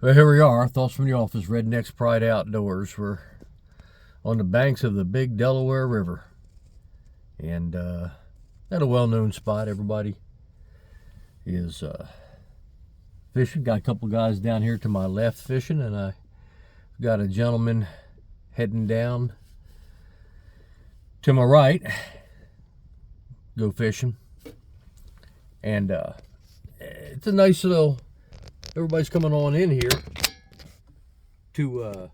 Well, here we are, Thoughts from the Office, Rednecks Pride Outdoors. We're on the banks of the big Delaware River. And at a well-known spot, everybody is fishing. Got a couple guys down here to my left fishing, and I got a gentleman heading down to my right, go fishing. And it's a nice little, everybody's coming on in here to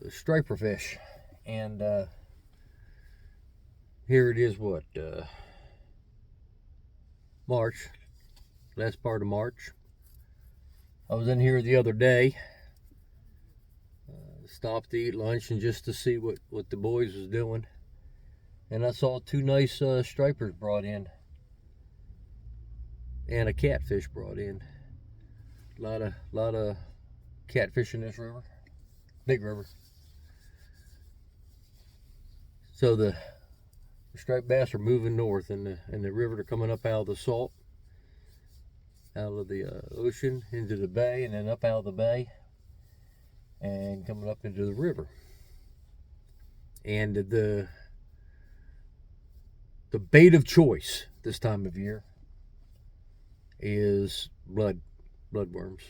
striper fish. And here it is, what, March, last part of March. I was in here the other day, stopped to eat lunch and just to see what the boys was doing, and I saw two nice stripers brought in and a catfish brought in. A lot of catfish in this river, big river. So the striped bass are moving north, and the river, they're coming up out of the salt, out of the ocean into the bay, and then up out of the bay and coming up into the river. And the bait of choice this time of year is bloodworms.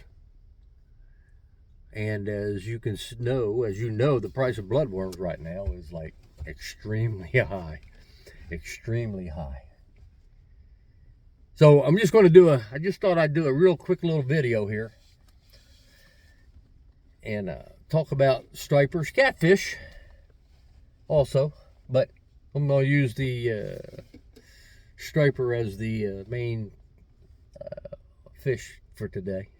And as you know, the price of bloodworms right now is like extremely high. So I'm just going to I just thought I'd do a real quick little video here and talk about stripers, catfish also, but I'm going to use the striper as the main fish for today.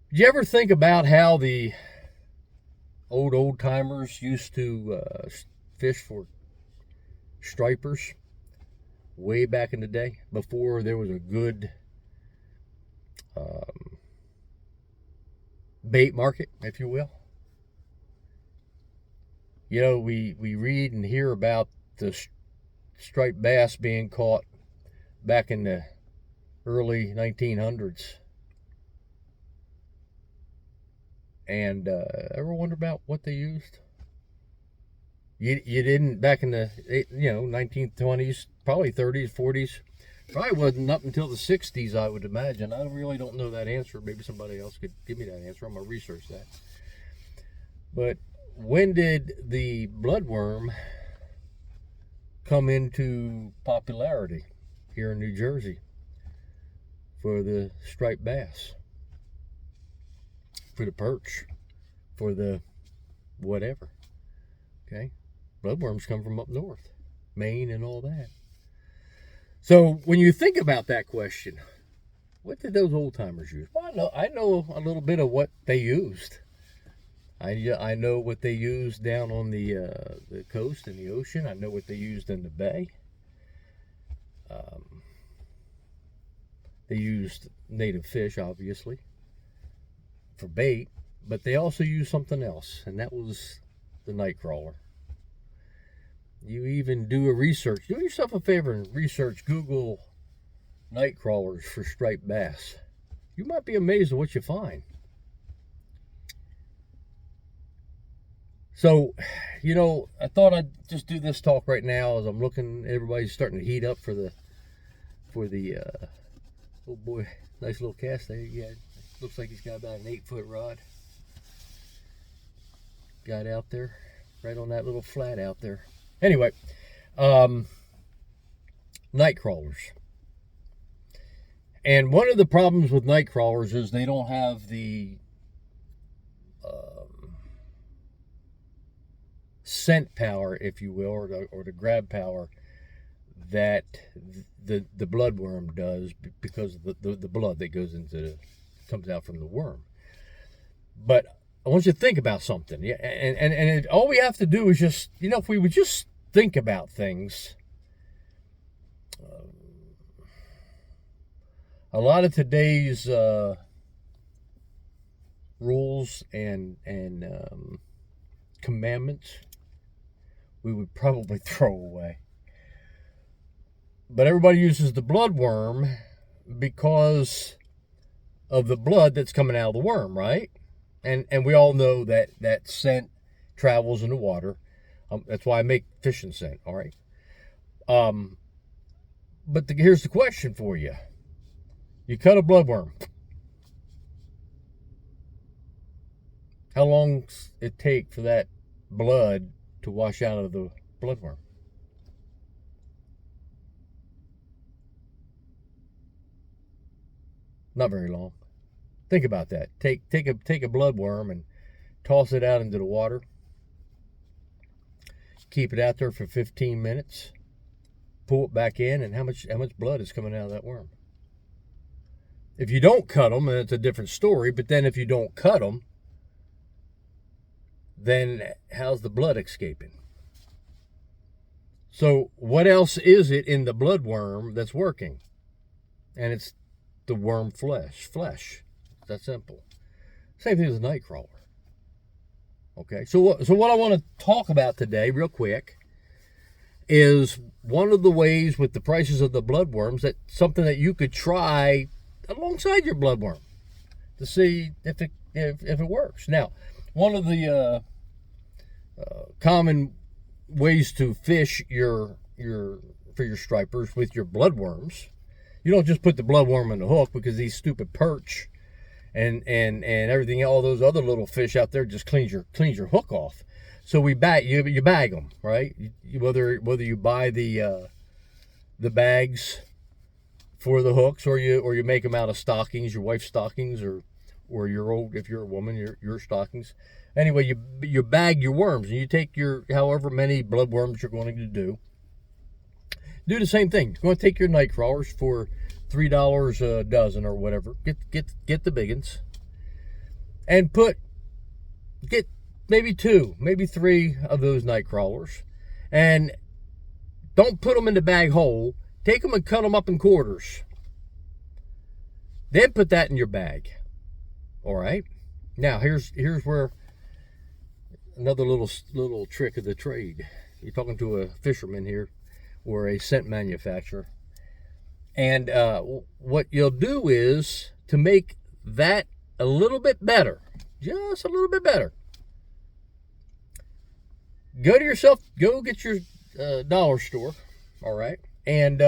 Did you ever think about how the old timers used to fish for stripers way back in the day, before there was a good bait market, if you will? You know, we read and hear about the striped bass being caught back in the early 1900s. And ever wonder about what they used? You didn't back in the 1920s, probably 30s, 40s. Probably wasn't up until the 60s, I would imagine. I really don't know that answer. Maybe somebody else could give me that answer. I'm going to research that. But when did the bloodworm come into popularity here in New Jersey for the striped bass, for the perch, for the whatever? Okay, bloodworms come from up north, Maine and all that. So when you think about that question, what did those old timers use? Well, I know a little bit of what they used. I know what they used down on the coast in the ocean. I know what they used in the bay. They used native fish, obviously, for bait, but they also used something else, and that was the nightcrawler. You even do yourself a favor and research, Google nightcrawlers for striped bass. You might be amazed at what you find. So, I thought I'd just do this talk right now as I'm looking. Everybody's starting to heat up for the oh boy, nice little cast there. Yeah, looks like he's got about an 8-foot rod. Got out there, right on that little flat out there. Anyway, night crawlers. And one of the problems with night crawlers is they don't have the scent power, if you will, or the grab power that the bloodworm does, because of the blood that comes out from the worm. But I want you to think about something. Yeah, and all we have to do is just, if we would just think about things. A lot of today's rules and commandments we would probably throw away. But everybody uses the bloodworm because of the blood that's coming out of the worm, right? And we all know that scent travels in the water. That's why I make fishing scent, all right? But here's the question for you. You cut a bloodworm. How long does it take for that blood to wash out of the bloodworm? Not very long. Think about that. Take a bloodworm and toss it out into the water. Keep it out there for 15 minutes. Pull it back in, and how much blood is coming out of that worm? If you don't cut them, then it's a different story. But then if you don't cut them, then how's the blood escaping? So what else is it in the bloodworm that's working? And it's the worm flesh. It's that simple. Same thing as a nightcrawler. Okay, so what I want to talk about today, real quick, is one of the ways with the prices of the bloodworms, that something that you could try alongside your bloodworm to see if it works. Now, one of the common ways to fish for your stripers with your bloodworms, you don't just put the bloodworm on the hook, because these stupid perch and everything, all those other little fish out there just cleans your hook off. So you bag them, right? Whether you buy the bags for the hooks, or you make them out of stockings, your wife's stockings, or your old, if you're a woman, your stockings. Anyway, you bag your worms, and you take your however many bloodworms you're going to do. Do the same thing. You're going to take your night crawlers for $3 a dozen or whatever. Get the big ones, and get maybe 2, maybe 3 of those night crawlers, and don't put them in the bag whole. Take them and cut them up in quarters. Then put that in your bag. All right. Now here's where another little trick of the trade. You're talking to a fisherman here, or a scent manufacturer, and what you'll do is, to make that a little bit better, just a little bit better, go get your dollar store, all right, and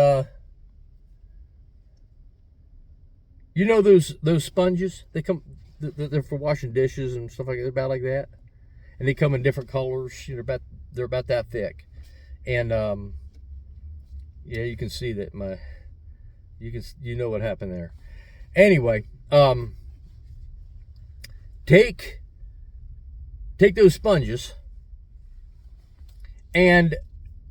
you know those sponges, they're for washing dishes and stuff like that, about like that, and they come in different colors. They're about that thick, and yeah, you can see that you know what happened there. Anyway, take those sponges, and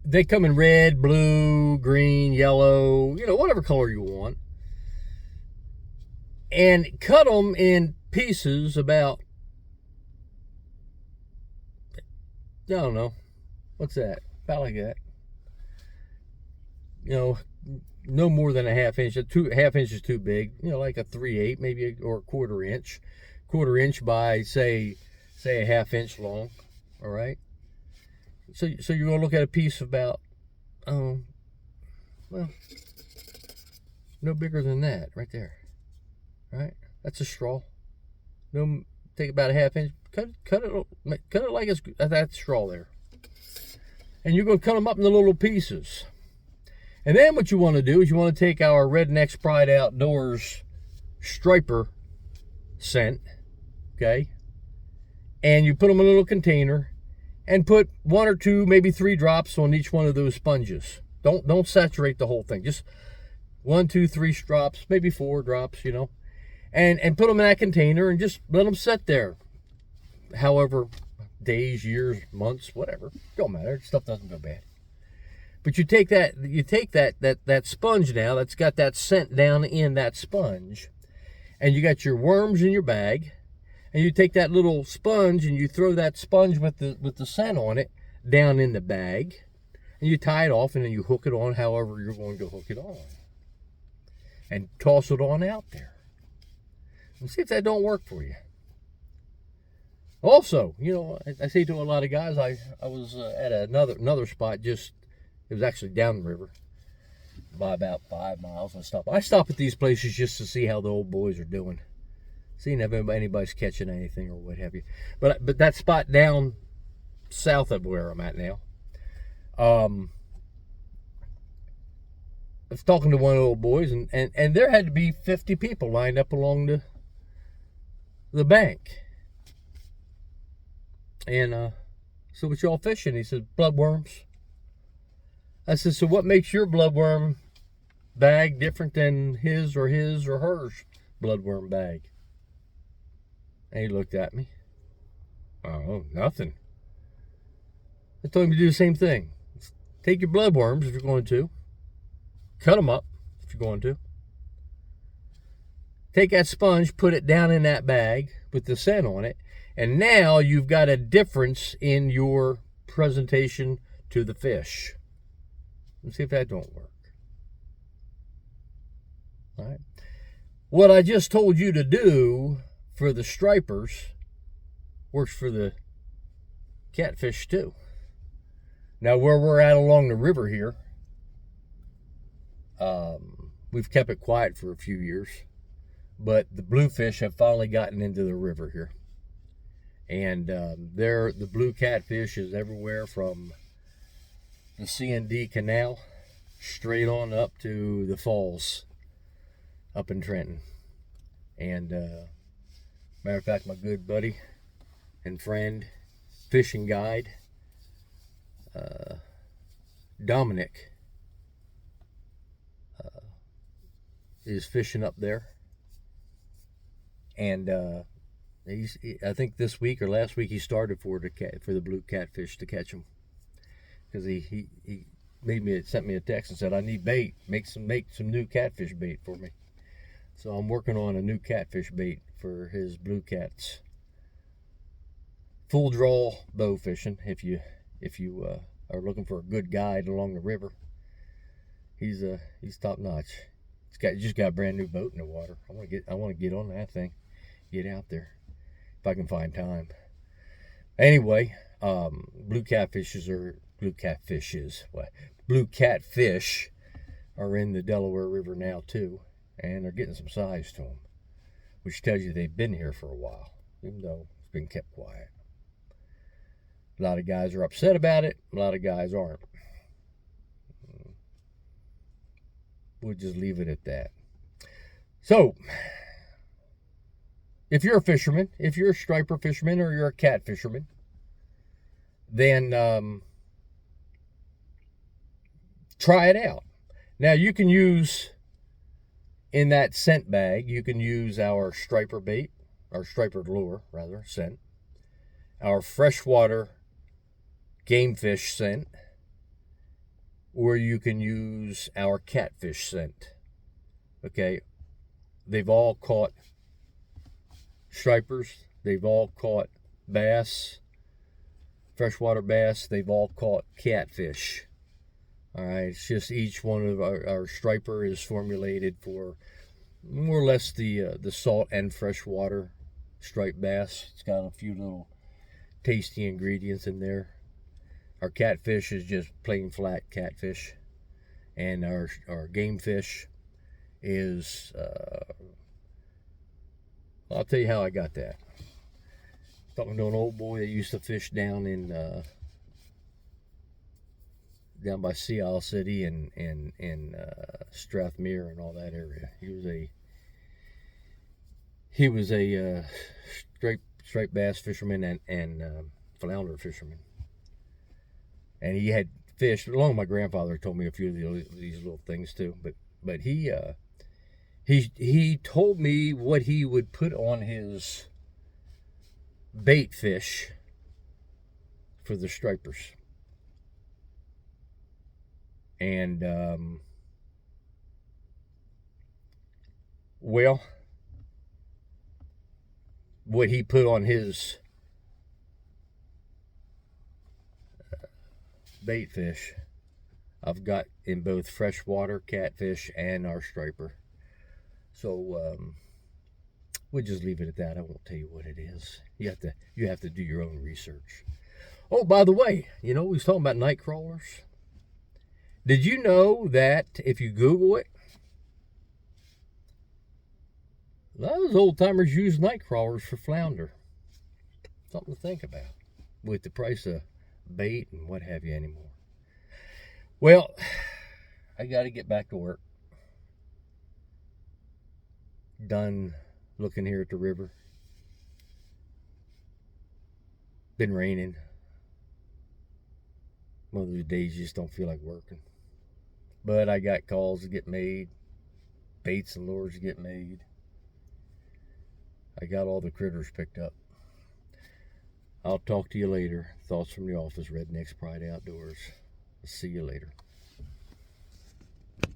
they come in red, blue, green, yellow, whatever color you want, and cut them in pieces about, I don't know, what's that? About like that. No more than a half inch. Half inch is too big. Like a 3/8, maybe, or a quarter inch by say a half inch long. All right. So you're gonna look at a piece about, well, no bigger than that, right there. Right. That's a straw. No, take about a half inch. Cut it like it's that straw there. And you're gonna cut them up into little pieces. And then what you want to do is you want to take our Redneck's Pride Outdoors striper scent, okay, and you put them in a little container, and put 1 or 2, maybe 3 drops on each one of those sponges. Don't saturate the whole thing. Just 1, 2, 3 drops, maybe 4 drops, and put them in that container, and just let them sit there, however, days, years, months, whatever. Don't matter. Stuff doesn't go bad. But you take that sponge now that's got that scent down in that sponge, and you got your worms in your bag, and you take that little sponge and you throw that sponge with the scent on it down in the bag, and you tie it off, and then you hook it on however you're going to hook it on, and toss it on out there. And see if that don't work for you. Also, I say to a lot of guys, I was at another spot, just, it was actually down the river, by about 5 miles. I stop at these places just to see how the old boys are doing, seeing if anybody's catching anything or what have you. But that spot down south of where I'm at now, I was talking to one of the old boys, and there had to be 50 people lined up along the bank. And so what y'all fishing? He said, bloodworms. I said, so what makes your bloodworm bag different than his or hers bloodworm bag? And he looked at me. Oh, nothing. I told him to do the same thing. Take your bloodworms if you're going to. Cut them up if you're going to. Take that sponge, put it down in that bag with the scent on it, and now you've got a difference in your presentation to the fish. Let's see if that don't work. All right. What I just told you to do for the stripers works for the catfish too. Now, where we're at along the river here, we've kept it quiet for a few years, but the bluefish have finally gotten into the river here. And the blue catfish is everywhere from the C&D Canal straight on up to the falls up in Trenton. And matter of fact, my good buddy and friend, fishing guide, Dominic, is fishing up there. And I think this week or last week he started for the blue catfish to catch them, because he sent me a text and said, I need bait, make some new catfish bait for me. So I'm working on a new catfish bait for his blue cats. Full draw bow fishing. If you are looking for a good guide along the river, he's top notch. He just got a brand new boat in the water. I want to get on that thing, get out there if I can find time. Anyway, blue catfish are in the Delaware River now too, and they're getting some size to them, which tells you they've been here for a while, even though it's been kept quiet. A lot of guys are upset about it. A lot of guys aren't. We'll just leave it at that. So, if you're a fisherman, if you're a striper fisherman or you're a cat fisherman, then try it out. Now, you can use, in that scent bag, you can use our striper bait, our striper lure, rather, scent, our freshwater game fish scent, or you can use our catfish scent. Okay, they've all caught stripers, they've all caught bass, freshwater bass, they've all caught catfish. All right, it's just each one of our striper is formulated for more or less the salt and freshwater striped bass. It's got a few little tasty ingredients in there. Our catfish is just plain flat catfish, and our game fish is I'll tell you how I got that. Talking to an old boy that used to fish down by Sea Isle City and Strathmere and all that area. He was a striped bass fisherman and flounder fisherman. And he had fished, along with my grandfather told me a few of these little things too. But he told me what he would put on his bait fish for the stripers. And well, what he put on his bait fish, I've got in both freshwater catfish and our striper. So we'll just leave it at that. I won't tell you what it is. You have to do your own research. Oh, by the way, we was talking about night crawlers. Did you know that if you Google it, a lot of those old timers use night crawlers for flounder? Something to think about with the price of bait and what have you anymore. Well, I got to get back to work. Done looking here at the river. Been raining. One of those days you just don't feel like working. But I got calls to get made, baits and lures to get made. I got all the critters picked up. I'll talk to you later. Thoughts from the office, Redneck's Pride Outdoors. See you later.